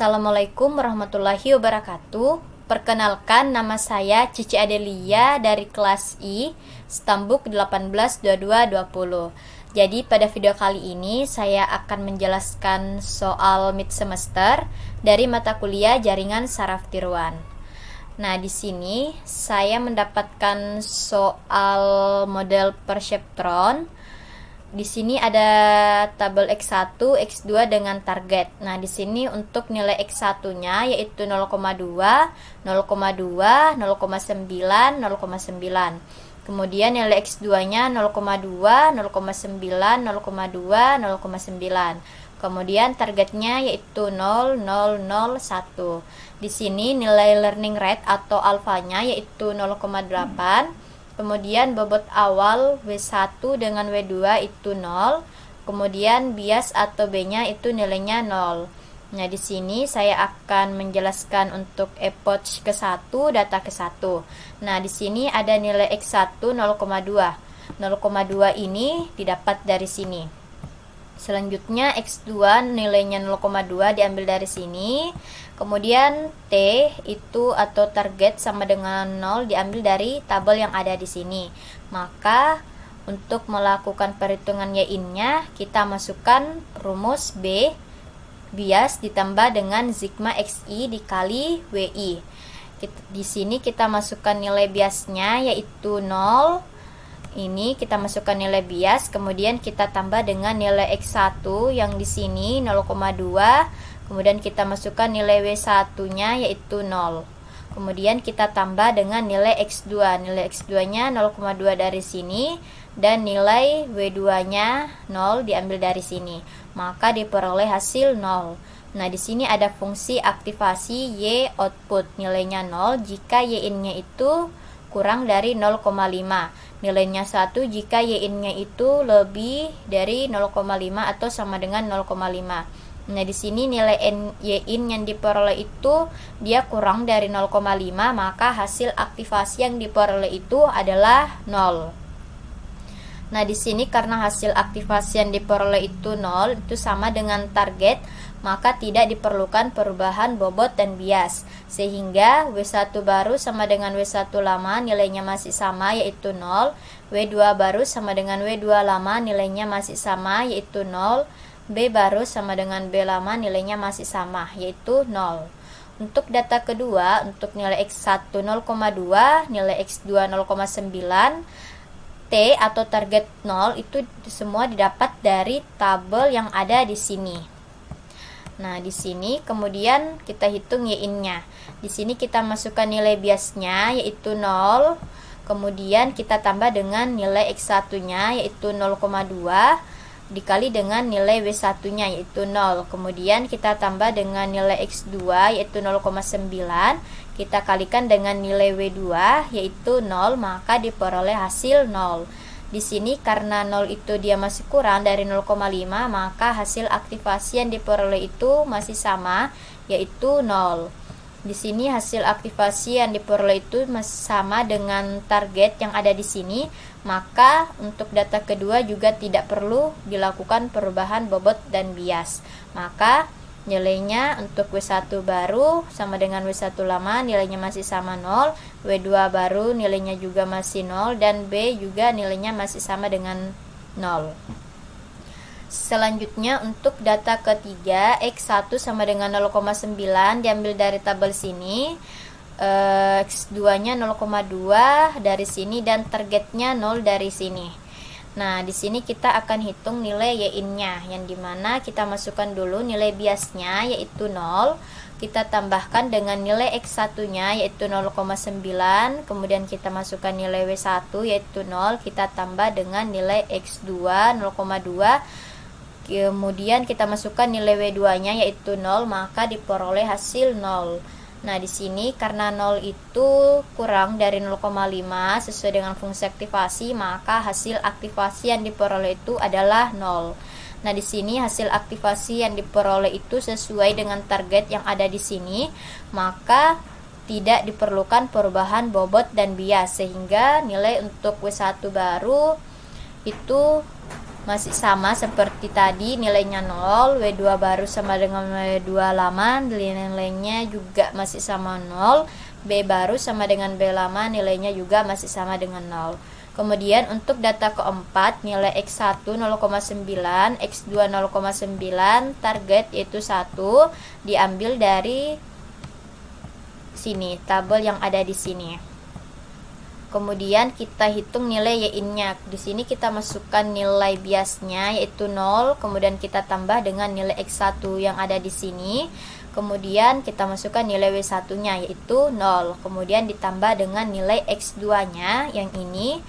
Assalamualaikum warahmatullahi wabarakatuh. Perkenalkan, nama saya Cici Adelia dari kelas I, Stambuk 182220. Jadi pada video kali ini saya akan menjelaskan soal mid semester dari mata kuliah Jaringan Saraf Tiruan. Nah, di sini saya mendapatkan soal model perseptron. Di sini ada tabel X1, X2 dengan target. Nah, di sini untuk nilai X1-nya yaitu 0,2, 0,2, 0,9, 0,9. Kemudian nilai X2-nya 0,2, 0,9, 0,2, 0,9. Kemudian targetnya yaitu 0, 0, 0, 1. Di sini nilai learning rate atau alfanya yaitu 0,8. Kemudian bobot awal W1 dengan W2 itu 0. Kemudian bias atau B-nya itu nilainya 0. Nah, di sini saya akan menjelaskan untuk epoch ke-1, data ke-1. Nah, di sini ada nilai X1 0,2. 0,2 ini didapat dari sini. Selanjutnya X2 nilainya 0,2 diambil dari sini. Kemudian T itu atau target sama dengan 0 diambil dari tabel yang ada di sini. Maka untuk melakukan perhitungan Y-in-nya kita masukkan rumus B bias ditambah dengan sigma XI dikali WI. Di sini kita masukkan nilai biasnya yaitu 0. Ini kita masukkan nilai bias, kemudian kita tambah dengan nilai X1 yang di sini 0,2. Kemudian kita masukkan nilai W1-nya yaitu 0. Kemudian kita tambah dengan nilai X2. Nilai X2-nya 0,2 dari sini dan nilai W2-nya 0 diambil dari sini. Maka diperoleh hasil 0. Nah, di sini ada fungsi aktivasi Y output. Nilainya 0 jika Y-in-nya itu kurang dari 0,5. Nilainya 1 jika Y-in-nya itu lebih dari 0,5 atau sama dengan 0,5. Nah, di sini nilai Y-in yang diperoleh itu dia kurang dari 0,5, maka hasil aktivasi yang diperoleh itu adalah 0. Nah, di sini karena hasil aktivasi yang diperoleh itu 0, itu sama dengan target, maka tidak diperlukan perubahan bobot dan bias. Sehingga W1 baru sama dengan W1 lama nilainya masih sama yaitu 0, W2 baru sama dengan W2 lama nilainya masih sama yaitu 0, B baru sama dengan B lama nilainya masih sama yaitu 0. Untuk data kedua, untuk nilai X1 0,2, nilai X2 0,9, T atau target 0 itu semua didapat dari tabel yang ada di sini. Nah, di sini kemudian kita hitung Y-in-nya. Di sini kita masukkan nilai biasnya yaitu 0. Kemudian kita tambah dengan nilai X1-nya yaitu 0,2 dikali dengan nilai W1-nya yaitu 0. Kemudian kita tambah dengan nilai X2 yaitu 0,9. Kita kalikan dengan nilai W2 yaitu 0, maka diperoleh hasil 0. Di sini karena 0 itu dia masih kurang dari 0,5, maka hasil aktivasi yang diperoleh itu masih sama yaitu 0. Di sini hasil aktivasi yang diperoleh itu masih sama dengan target yang ada di sini, maka untuk data kedua juga tidak perlu dilakukan perubahan bobot dan bias. Maka nilainya untuk W1 baru sama dengan W1 lama nilainya masih sama 0, W2 baru nilainya juga masih 0, dan B juga nilainya masih sama dengan 0. Selanjutnya untuk data ketiga X1 sama dengan 0,9 diambil dari tabel sini, X2 nya 0,2 dari sini dan targetnya 0 dari sini. Nah, di sini kita akan hitung nilai Y-in-nya yang dimana kita masukkan dulu nilai biasnya yaitu 0. Kita tambahkan dengan nilai X1-nya yaitu 0,9. Kemudian kita masukkan nilai W1 yaitu 0. Kita tambah dengan nilai X2 0,2. Kemudian kita masukkan nilai W2-nya yaitu 0, maka diperoleh hasil 0. Nah, di sini karena 0 itu kurang dari 0,5 sesuai dengan fungsi aktivasi, maka hasil aktivasi yang diperoleh itu adalah 0. Nah, di sini hasil aktivasi yang diperoleh itu sesuai dengan target yang ada di sini, maka tidak diperlukan perubahan bobot dan bias, sehingga nilai untuk W1 baru itu masih sama seperti tadi, nilainya 0, W2 baru sama dengan W2 lama, nilainya juga masih sama 0, B baru sama dengan B lama, nilainya juga masih sama dengan 0. Kemudian untuk data keempat, nilai X1 0,9, X2 0,9, target yaitu 1, diambil dari sini, tabel yang ada di sini. Kemudian kita hitung nilai Y-in-nya. Di sini kita masukkan nilai biasnya yaitu 0, kemudian kita tambah dengan nilai X1 yang ada di sini. Kemudian kita masukkan nilai W1-nya yaitu 0. Kemudian ditambah dengan nilai X2-nya yang ini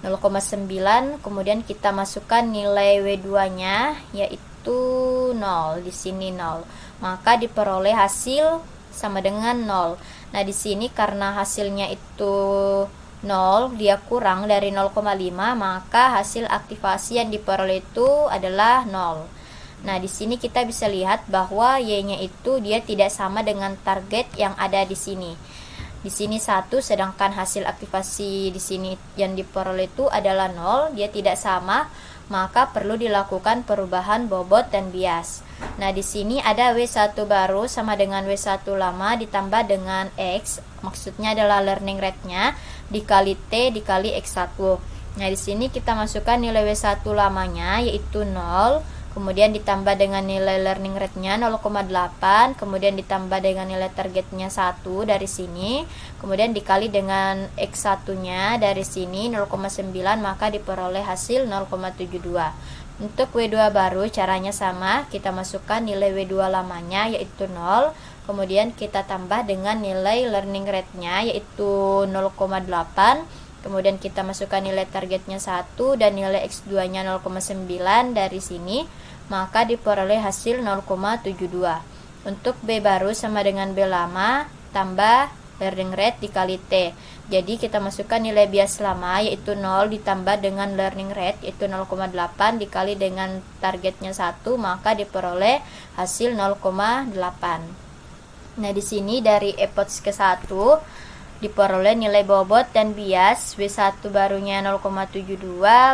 0,9. Kemudian kita masukkan nilai W2-nya yaitu 0. Di sini 0. Maka diperoleh hasil sama dengan 0. Nah, di sini karena hasilnya itu 0, dia kurang dari 0,5, maka hasil aktivasi yang diperoleh itu adalah 0. Nah, di sini kita bisa lihat bahwa Y-nya itu dia tidak sama dengan target yang ada di sini. Di sini 1, sedangkan hasil aktivasi di sini yang diperoleh itu adalah 0, dia tidak sama, maka perlu dilakukan perubahan bobot dan bias. Nah, di sini ada W1 baru sama dengan W1 lama ditambah dengan X, maksudnya adalah learning rate-nya, dikali T dikali X1. Nah, di sini kita masukkan nilai W1 lamanya yaitu 0, kemudian ditambah dengan nilai learning rate-nya 0,8, kemudian ditambah dengan nilai targetnya 1 dari sini, kemudian dikali dengan X1-nya dari sini 0,9, maka diperoleh hasil 0,72. Untuk W2 baru caranya sama, kita masukkan nilai W2 lamanya yaitu 0, kemudian kita tambah dengan nilai learning rate-nya yaitu 0,8, kemudian kita masukkan nilai targetnya 1 dan nilai X2-nya 0,9 dari sini, maka diperoleh hasil 0,72. Untuk B baru sama dengan B lama tambah learning rate dikali T. Jadi kita masukkan nilai bias lama yaitu 0 ditambah dengan learning rate yaitu 0,8 dikali dengan targetnya 1, maka diperoleh hasil 0,8. Nah, di sini dari epoch ke-1 diperoleh nilai bobot dan bias W1 barunya 0,72,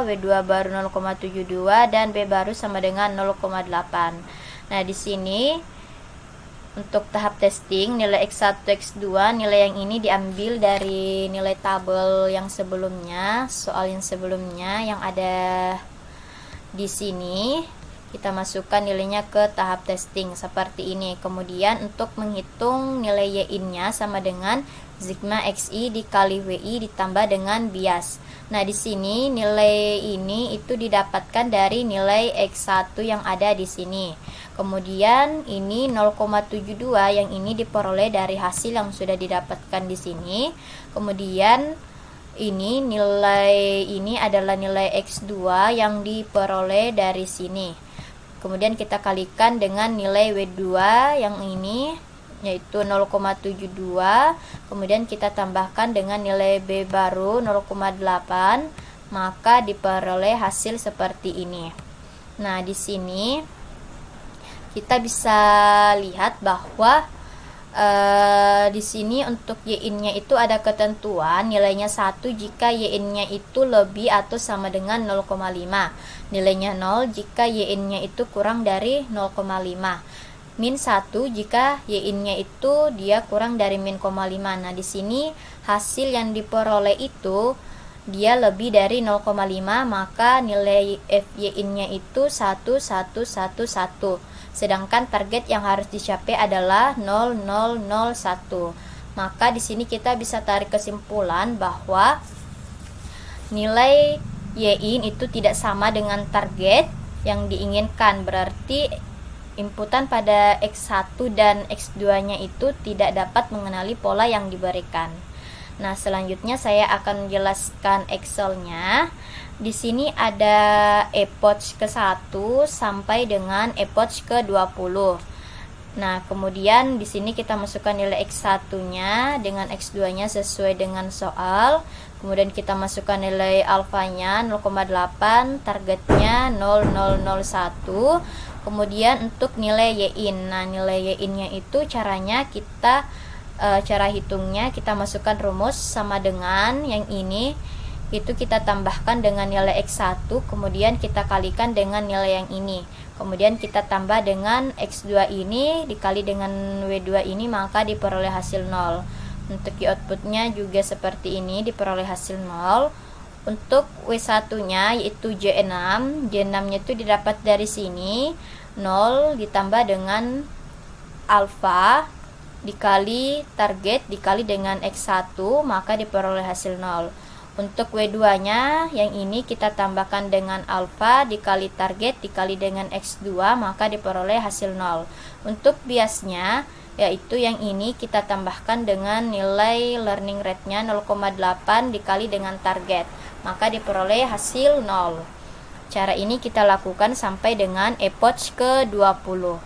W2 baru 0,72 dan B baru sama dengan 0,8. Nah, di sini untuk tahap testing nilai X1, X2, nilai yang ini diambil dari nilai tabel yang sebelumnya, soal yang sebelumnya yang ada di sini. Kita masukkan nilainya ke tahap testing seperti ini. Kemudian untuk menghitung nilai Y-in-nya sama dengan sigma XI dikali WI ditambah dengan bias. Nah, di sini nilai ini itu didapatkan dari nilai X1 yang ada di sini. Kemudian ini 0,72 yang ini diperoleh dari hasil yang sudah didapatkan di sini. Kemudian ini nilai ini adalah nilai X2 yang diperoleh dari sini. Kemudian kita kalikan dengan nilai W2 yang ini yaitu 0,72, kemudian kita tambahkan dengan nilai B baru 0,8, maka diperoleh hasil seperti ini. Nah, di sini kita bisa lihat bahwa di sini untuk Y-in-nya itu ada ketentuan nilainya 1 jika Y-in-nya itu lebih atau sama dengan 0,5. Nilainya 0 jika Y-in-nya itu kurang dari 0,5. Min 1 jika Y-in-nya itu dia kurang dari min 0,5. Nah, di sini hasil yang diperoleh itu dia lebih dari 0,5, maka nilai Y-in-nya itu 1111. Sedangkan target yang harus dicapai adalah 0001. Maka di sini kita bisa tarik kesimpulan bahwa nilai Y-in itu tidak sama dengan target yang diinginkan. Berarti inputan pada X1 dan X2-nya itu tidak dapat mengenali pola yang diberikan. Nah, selanjutnya saya akan menjelaskan Excel-nya. Di sini ada epoch ke-1 sampai dengan epoch ke-20. Nah, kemudian di sini kita masukkan nilai X1-nya dengan X2-nya sesuai dengan soal. Kemudian kita masukkan nilai alfanya 0,8, targetnya 0001. Kemudian untuk nilai Y-in. Nah, nilai Y-in-nya itu caranya kita cara hitungnya kita masukkan rumus sama dengan yang ini itu kita tambahkan dengan nilai X1, kemudian kita kalikan dengan nilai yang ini. Kemudian kita tambah dengan X2 ini dikali dengan W2 ini, maka diperoleh hasil 0. Untuk outputnya juga seperti ini, diperoleh hasil 0. Untuk W1-nya yaitu J6. J6-nya itu didapat dari sini, 0 ditambah dengan alfa dikali target dikali dengan X1, maka diperoleh hasil 0. Untuk W2-nya yang ini kita tambahkan dengan alfa dikali target dikali dengan X2, maka diperoleh hasil 0. Untuk biasnya yaitu yang ini kita tambahkan dengan nilai learning rate-nya 0,8 dikali dengan target, maka diperoleh hasil 0. Cara ini kita lakukan sampai dengan epoch ke-20.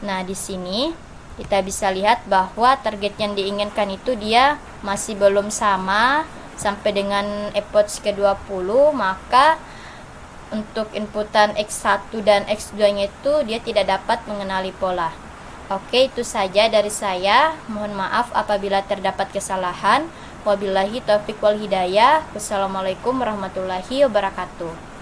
Nah, di sini kita bisa lihat bahwa target yang diinginkan itu dia masih belum sama sampai dengan epoch ke-20, maka untuk inputan X1 dan X2-nya itu dia tidak dapat mengenali pola. Oke, itu saja dari saya. Mohon maaf apabila terdapat kesalahan. Wabillahi taufiq wal hidayah. Wassalamualaikum warahmatullahi wabarakatuh.